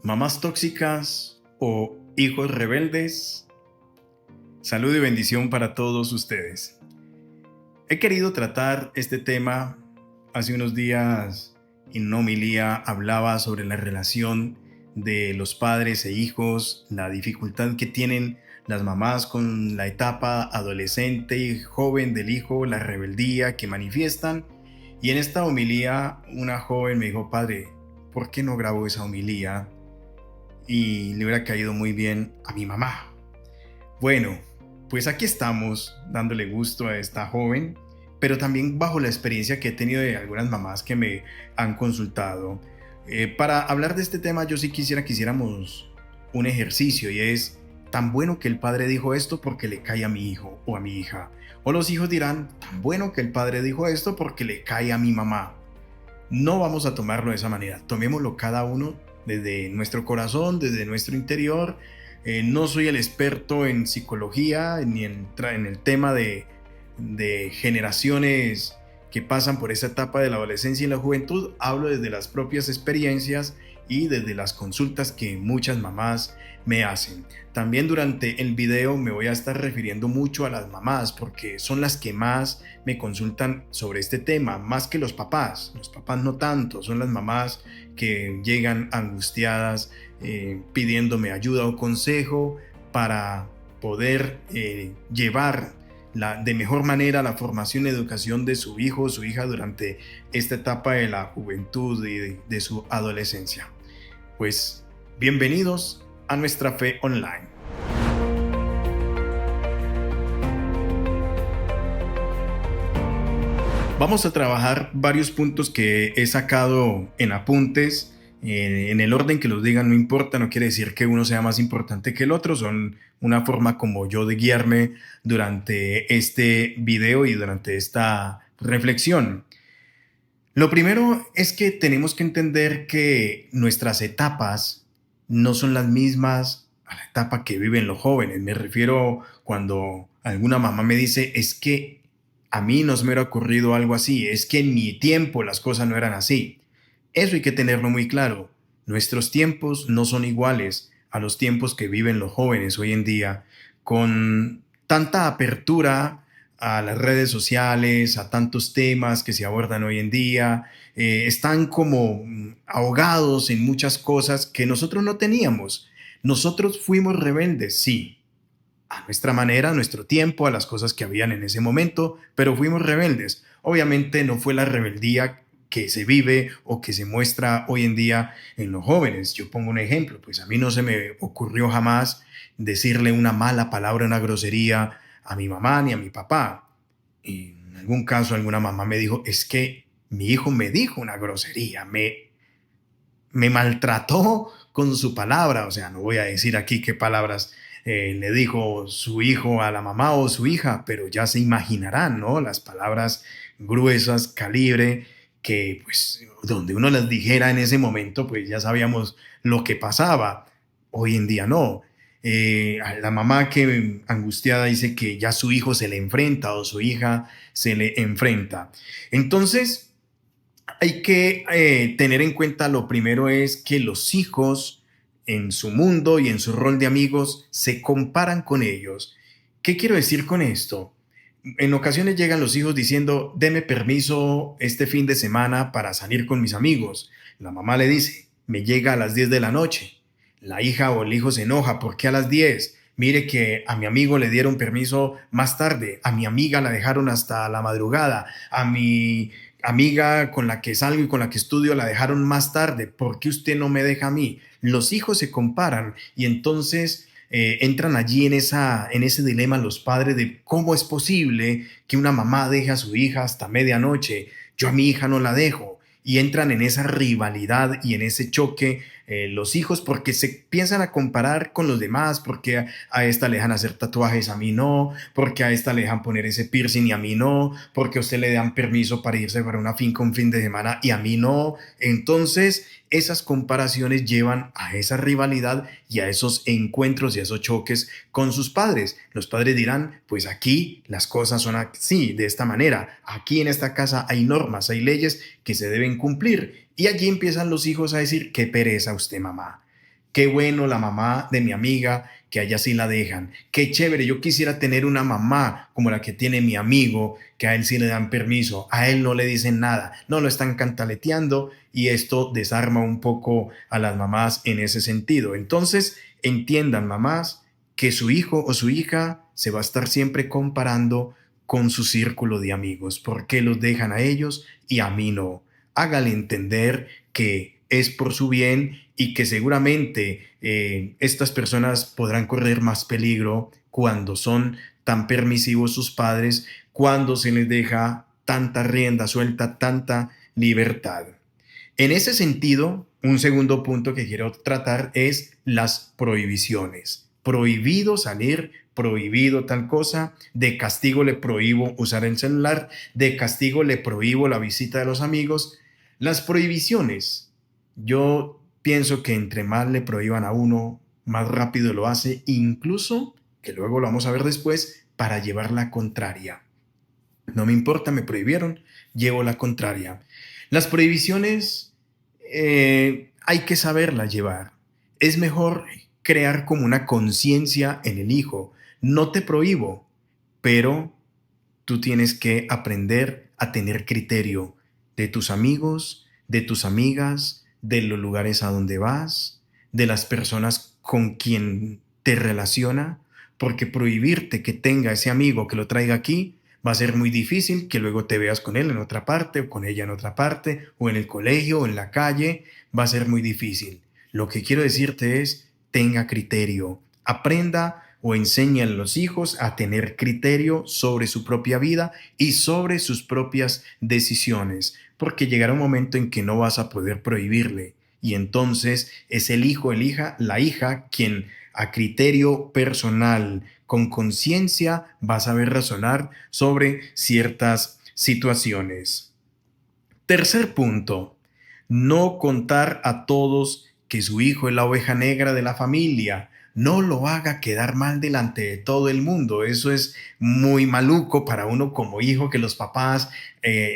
Mamás tóxicas o hijos rebeldes. Salud y bendición para todos ustedes. He querido tratar este tema. Hace unos días en una homilía hablaba sobre la relación de los padres e hijos, la dificultad que tienen las mamás con la etapa adolescente y joven del hijo, la rebeldía que manifiestan. Y en esta homilía una joven me dijo: padre, ¿por qué no grabo esa homilía? Y le hubiera caído muy bien a mi mamá. Bueno, pues aquí estamos dándole gusto a esta joven, pero también bajo la experiencia que he tenido de algunas mamás que me han consultado. Para hablar de este tema yo sí quisiera que hiciéramos un ejercicio, y es: tan bueno que el padre dijo esto porque le cae a mi hijo o a mi hija. O los hijos dirán: tan bueno que el padre dijo esto porque le cae a mi mamá. No vamos a tomarlo de esa manera, tomémoslo cada uno desde nuestro corazón, desde nuestro interior. No soy el experto en psicología ni en el tema de generaciones que pasan por esa etapa de la adolescencia y la juventud. Hablo desde las propias experiencias y desde las consultas que muchas mamás me hacen. También durante el video me voy a estar refiriendo mucho a las mamás porque son las que más me consultan sobre este tema, más que los papás. Los papás no tanto, son las mamás que llegan angustiadas pidiéndome ayuda o consejo para poder llevar de mejor manera la formación y educación de su hijo o su hija durante esta etapa de la juventud y de su adolescencia. Pues bienvenidos a Nuestra Fe Online. Vamos a trabajar varios puntos que he sacado en apuntes. En el orden que los digan no importa, no quiere decir que uno sea más importante que el otro, son una forma como yo de guiarme durante este video y durante esta reflexión. Lo primero es que tenemos que entender que nuestras etapas no son las mismas a la etapa que viven los jóvenes. Me refiero cuando alguna mamá me dice: es que a mí no se me hubiera ocurrido algo así, es que en mi tiempo las cosas no eran así. Eso hay que tenerlo muy claro. Nuestros tiempos no son iguales a los tiempos que viven los jóvenes hoy en día, con tanta apertura a las redes sociales, a tantos temas que se abordan hoy en día. Están como ahogados en muchas cosas que nosotros no teníamos. Nosotros fuimos rebeldes, sí, a nuestra manera, a nuestro tiempo, a las cosas que habían en ese momento, pero fuimos rebeldes. Obviamente no fue la rebeldía que se vive o que se muestra hoy en día en los jóvenes. Yo pongo un ejemplo: pues a mí no se me ocurrió jamás decirle una mala palabra, una grosería a mi mamá ni a mi papá. Y en algún caso alguna mamá me dijo: es que mi hijo me dijo una grosería, me maltrató con su palabra. O sea, no voy a decir aquí qué palabras le dijo su hijo a la mamá o su hija, pero ya se imaginarán, ¿no? Las palabras gruesas, calibre, que pues donde uno las dijera en ese momento, pues ya sabíamos lo que pasaba. Hoy en día no. A la mamá que angustiada dice que ya su hijo se le enfrenta o su hija se le enfrenta. Entonces, hay que tener en cuenta, lo primero es que los hijos en su mundo y en su rol de amigos se comparan con ellos. ¿Qué quiero decir con esto? En ocasiones llegan los hijos diciendo: deme permiso este fin de semana para salir con mis amigos. La mamá le dice: me llega a las 10 de la noche. La hija o el hijo se enoja: ¿por qué a las 10? Mire que a mi amigo le dieron permiso más tarde, a mi amiga la dejaron hasta la madrugada, a mi amiga con la que salgo y con la que estudio la dejaron más tarde, ¿por qué usted no me deja a mí? Los hijos se comparan y entonces entran allí en ese dilema los padres de cómo es posible que una mamá deje a su hija hasta medianoche, yo a mi hija no la dejo, y entran en esa rivalidad y en ese choque los hijos, porque se piensan a comparar con los demás, porque a esta le dejan hacer tatuajes, a mí no, porque a esta le dejan poner ese piercing y a mí no, porque a usted le dan permiso para irse para una finca un fin de semana y a mí no. Entonces esas comparaciones llevan a esa rivalidad y a esos encuentros y a esos choques con sus padres. Los padres dirán: pues aquí las cosas son así, de esta manera, aquí en esta casa hay normas, hay leyes que se deben cumplir. Y allí empiezan los hijos a decir: qué pereza usted, mamá, qué bueno la mamá de mi amiga, que allá sí la dejan. Qué chévere, yo quisiera tener una mamá como la que tiene mi amigo, que a él sí le dan permiso, a él no le dicen nada, no lo están cantaleteando y esto desarma un poco a las mamás en ese sentido. Entonces, entiendan mamás que su hijo o su hija se va a estar siempre comparando con su círculo de amigos. ¿Por qué los dejan a ellos y a mí no? Hágale entender que es por su bien y que seguramente estas personas podrán correr más peligro cuando son tan permisivos sus padres, cuando se les deja tanta rienda suelta, tanta libertad. En ese sentido, un segundo punto que quiero tratar es las prohibiciones. Prohibido salir, prohibido tal cosa, de castigo le prohíbo usar el celular, de castigo le prohíbo la visita de los amigos. Las prohibiciones, yo pienso que entre más le prohíban a uno, más rápido lo hace, incluso, que luego lo vamos a ver después, para llevar la contraria. No me importa, me prohibieron, llevo la contraria. Las prohibiciones hay que saberlas llevar. Es mejor crear como una conciencia en el hijo. No te prohíbo, pero tú tienes que aprender a tener criterio de tus amigos, de tus amigas, de los lugares a donde vas, de las personas con quien te relaciona, porque prohibirte que tenga ese amigo que lo traiga aquí va a ser muy difícil que luego te veas con él en otra parte o con ella en otra parte o en el colegio o en la calle, va a ser muy difícil. Lo que quiero decirte es, tenga criterio, aprenda o enseña a los hijos a tener criterio sobre su propia vida y sobre sus propias decisiones, porque llegará un momento en que no vas a poder prohibirle y entonces es el hijo, la hija quien a criterio personal, con conciencia, va a saber razonar sobre ciertas situaciones. Tercer punto, no contar a todos que su hijo es la oveja negra de la familia. No lo haga quedar mal delante de todo el mundo. Eso es muy maluco para uno como hijo, que los papás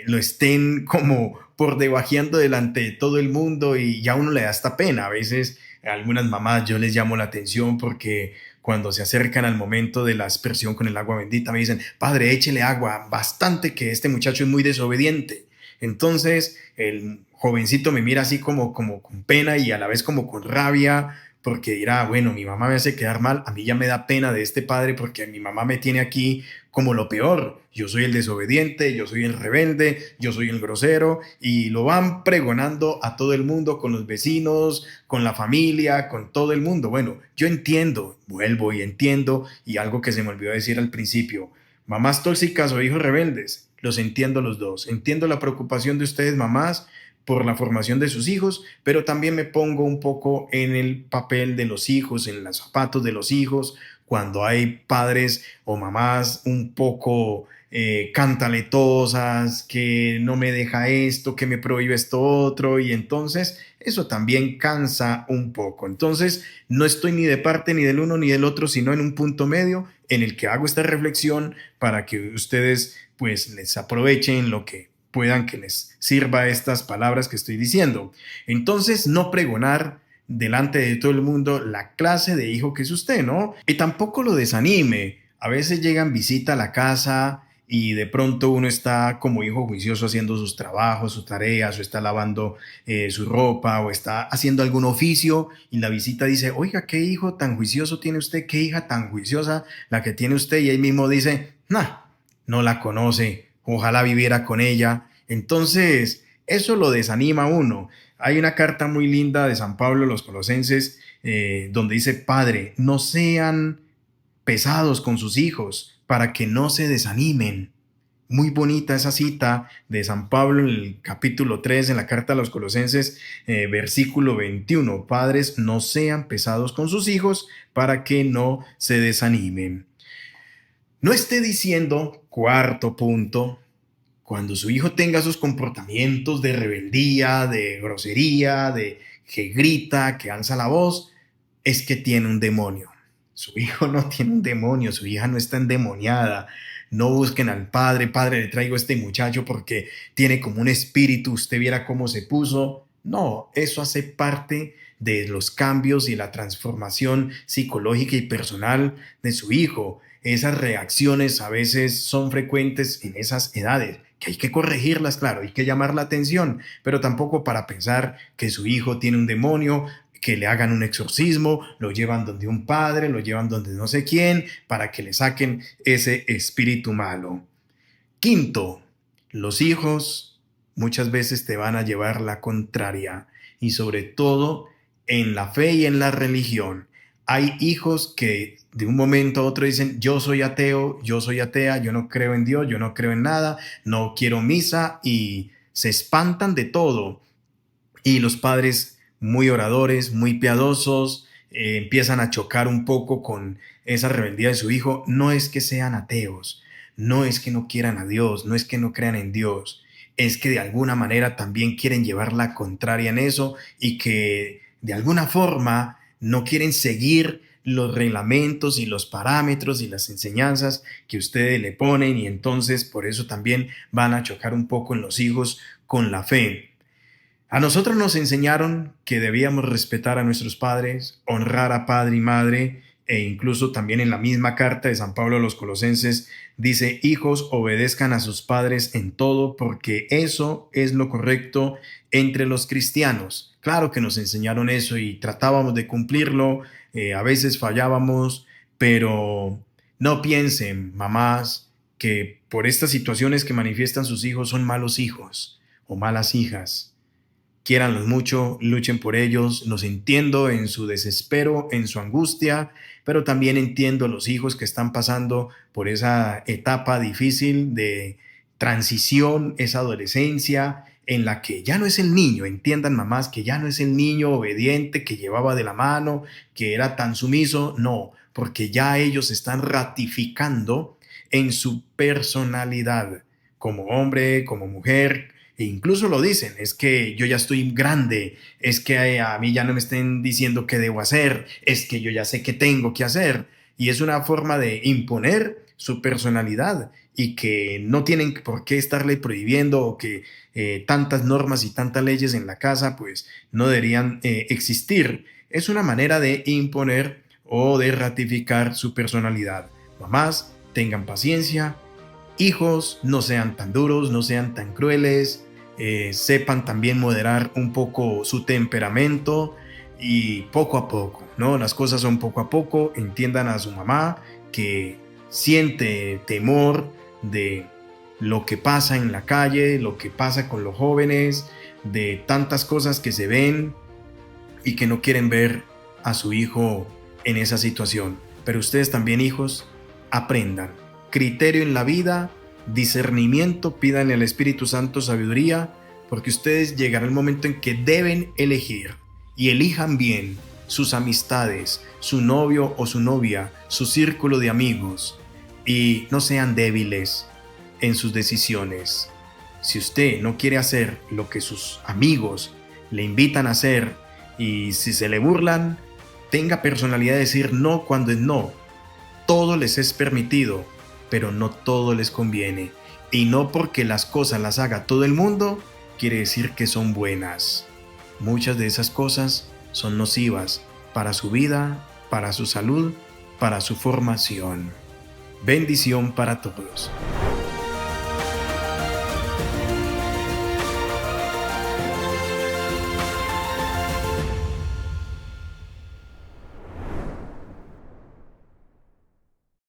lo estén como por debajeando delante de todo el mundo y ya uno le da esta pena. A veces a algunas mamás yo les llamo la atención porque cuando se acercan al momento de la aspersión con el agua bendita me dicen, padre, échele agua bastante que este muchacho es muy desobediente. Entonces el jovencito me mira así como con pena y a la vez como con rabia, porque dirá, bueno, mi mamá me hace quedar mal, a mí ya me da pena de este padre porque mi mamá me tiene aquí como lo peor. Yo soy el desobediente, yo soy el rebelde, yo soy el grosero y lo van pregonando a todo el mundo, con los vecinos, con la familia, con todo el mundo. Bueno, yo entiendo, vuelvo y entiendo y algo que se me olvidó decir al principio, mamás tóxicas o hijos rebeldes, los entiendo los dos. Entiendo la preocupación de ustedes, mamás, por la formación de sus hijos, pero también me pongo un poco en el papel de los hijos, en los zapatos de los hijos, cuando hay padres o mamás un poco cantaletosas, que no me deja esto, que me prohíbe esto otro, y entonces eso también cansa un poco. Entonces no estoy ni de parte ni del uno ni del otro, sino en un punto medio en el que hago esta reflexión para que ustedes pues les aprovechen lo que puedan, que les sirva estas palabras que estoy diciendo. Entonces, no pregonar delante de todo el mundo la clase de hijo que es usted, ¿no? Y tampoco lo desanime. A veces llegan visita a la casa y de pronto uno está como hijo juicioso haciendo sus trabajos, sus tareas, o está lavando su ropa, o está haciendo algún oficio y la visita dice, oiga, qué hijo tan juicioso tiene usted, qué hija tan juiciosa la que tiene usted, y ahí mismo dice, nah, no la conoce, ojalá viviera con ella. Entonces, eso lo desanima a uno. Hay una carta muy linda de San Pablo a los Colosenses donde dice, Padre, no sean pesados con sus hijos para que no se desanimen. Muy bonita esa cita de San Pablo en el capítulo 3, en la carta a los Colosenses, versículo 21. Padres, no sean pesados con sus hijos para que no se desanimen. No esté diciendo, cuarto punto, cuando su hijo tenga esos comportamientos de rebeldía, de grosería, de que grita, que alza la voz, es que tiene un demonio. Su hijo no tiene un demonio, su hija no está endemoniada. No busquen al padre, padre, le traigo a este muchacho porque tiene como un espíritu, usted viera cómo se puso. No, eso hace parte de los cambios y la transformación psicológica y personal de su hijo. Esas reacciones a veces son frecuentes en esas edades, que hay que corregirlas, claro, hay que llamar la atención, pero tampoco para pensar que su hijo tiene un demonio, que le hagan un exorcismo, lo llevan donde un padre, lo llevan donde no sé quién, para que le saquen ese espíritu malo. Quinto, los hijos muchas veces te van a llevar la contraria y sobre todo en la fe y en la religión. Hay hijos que de un momento a otro dicen, yo soy ateo, yo soy atea, yo no creo en Dios, yo no creo en nada, no quiero misa y se espantan de todo. Y los padres muy oradores, muy piadosos, empiezan a chocar un poco con esa rebeldía de su hijo. No es que sean ateos, no es que no quieran a Dios, no es que no crean en Dios, es que de alguna manera también quieren llevar la contraria en eso y que de alguna forma no quieren seguir los reglamentos y los parámetros y las enseñanzas que ustedes le ponen y entonces por eso también van a chocar un poco en los hijos con la fe. A nosotros nos enseñaron que debíamos respetar a nuestros padres, honrar a padre y madre, e incluso también en la misma carta de San Pablo a los Colosenses dice, hijos, obedezcan a sus padres en todo, porque eso es lo correcto entre los cristianos. Claro que nos enseñaron eso y tratábamos de cumplirlo, a veces fallábamos, pero no piensen, mamás, que por estas situaciones que manifiestan sus hijos son malos hijos o malas hijas. Quiéranlos mucho, luchen por ellos, los entiendo en su desespero, en su angustia, pero también entiendo a los hijos que están pasando por esa etapa difícil de transición, esa adolescencia en la que ya no es el niño, entiendan mamás que ya no es el niño obediente que llevaba de la mano, que era tan sumiso, no, porque ya ellos están ratificando en su personalidad como hombre, como mujer, e incluso lo dicen, es que yo ya estoy grande, es que a mí ya no me estén diciendo qué debo hacer, es que yo ya sé qué tengo que hacer. Y es una forma de imponer su personalidad y que no tienen por qué estarle prohibiendo o que tantas normas y tantas leyes en la casa pues no deberían existir. Es una manera de imponer o de ratificar su personalidad. Mamás, tengan paciencia. Hijos, no sean tan duros, no sean tan crueles, sepan también moderar un poco su temperamento y poco a poco, ¿no? Las cosas son poco a poco, entiendan a su mamá que siente temor de lo que pasa en la calle, lo que pasa con los jóvenes, de tantas cosas que se ven y que no quieren ver a su hijo en esa situación. Pero ustedes también, hijos, aprendan. Criterio en la vida, discernimiento, pídanle al Espíritu Santo sabiduría, porque ustedes llegará el momento en que deben elegir y elijan bien sus amistades, su novio o su novia, su círculo de amigos y no sean débiles en sus decisiones. Si usted no quiere hacer lo que sus amigos le invitan a hacer y si se le burlan, tenga personalidad de decir no cuando es no. Todo les es permitido, pero no todo les conviene. Y no porque las cosas las haga todo el mundo, quiere decir que son buenas. Muchas de esas cosas son nocivas para su vida, para su salud, para su formación. Bendición para todos.